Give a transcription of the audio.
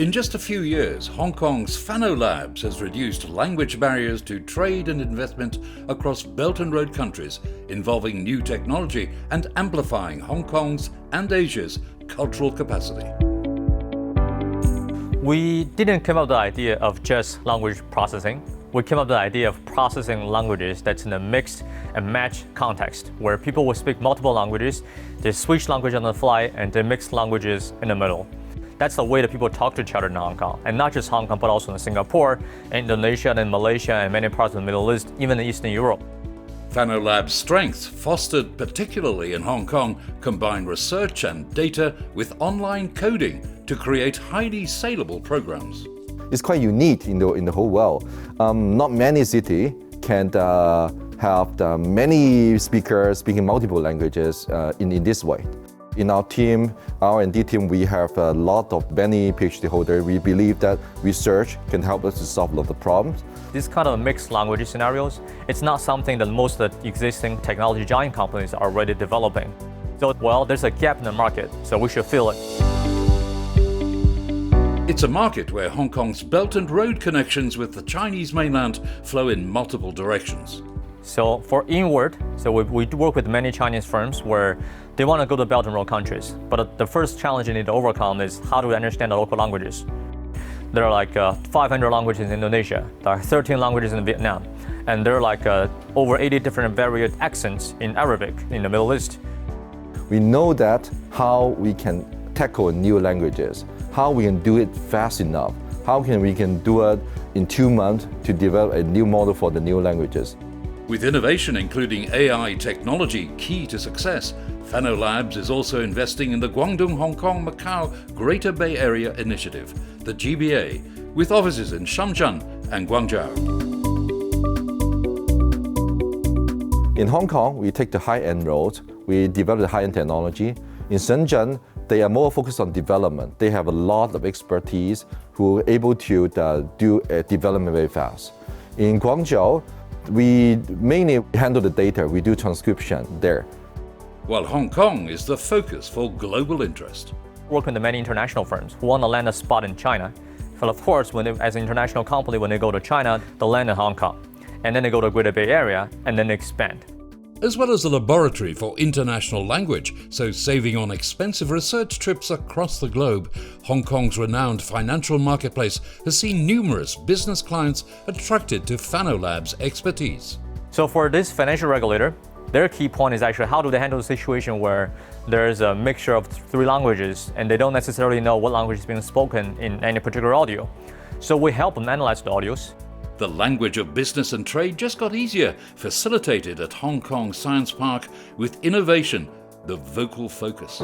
In just a few years, Hong Kong's Fano Labs has reduced language barriers to trade and investment across Belt and Road countries, involving new technology and amplifying Hong Kong's and Asia's cultural capacity. We didn't come up with the idea of just language processing. We came up with the idea of processing languages that's in a mix and match context, where people will speak multiple languages, they switch language on the fly, and they mix languages in the middle. That's the way that people talk to each other in Hong Kong, and not just Hong Kong, but also in Singapore, Indonesia, and Malaysia, and many parts of the Middle East, even in Eastern Europe. Fano Labs' strengths, fostered particularly in Hong Kong, combine research and data with online coding to create highly saleable programs. It's quite unique in the whole world. Not many cities can have many speakers speaking multiple languages in this way. In our team, R&D team, we have a lot of many PhD holders. We believe that research can help us to solve a lot of problems. These kind of mixed language scenarios, it's not something that most of the existing technology giant companies are already developing. So, well, there's a gap in the market, so we should fill it. It's a market where Hong Kong's Belt and Road connections with the Chinese mainland flow in multiple directions. So for inward, we work with many Chinese firms where they want to go to Belt and Road countries. But the first challenge you need to overcome is how do we understand the local languages? There are like 500 languages in Indonesia, there are 13 languages in Vietnam, and there are like over 80 different varied accents in Arabic in the Middle East. We know that how we can tackle new languages, how we can do it fast enough, how we can do it in 2 months to develop a new model for the new languages. With innovation including AI technology key to success, Fano Labs is also investing in the Guangdong-Hong Kong-Macao Greater Bay Area Initiative, the GBA, with offices in Shenzhen and Guangzhou. In Hong Kong, we take the high-end road, we develop the high-end technology. In Shenzhen, they are more focused on development. They have a lot of expertise who are able to do development very fast. In Guangzhou, we mainly handle the data, we do transcription there. While Hong Kong is the focus for global interest. Working with many international firms who want to land a spot in China. But of course, as an international company, when they go to China, they land in Hong Kong. And then they go to the Greater Bay Area, and then they expand. As well as a laboratory for international language, so saving on expensive research trips across the globe, Hong Kong's renowned financial marketplace has seen numerous business clients attracted to Fano Labs' expertise. So for this financial regulator, their key point is actually how do they handle the situation where there's a mixture of 3 languages and they don't necessarily know what language is being spoken in any particular audio. So we help them analyze the audios. The language of business and trade just got easier, facilitated at Hong Kong Science Park with innovation, the vocal focus.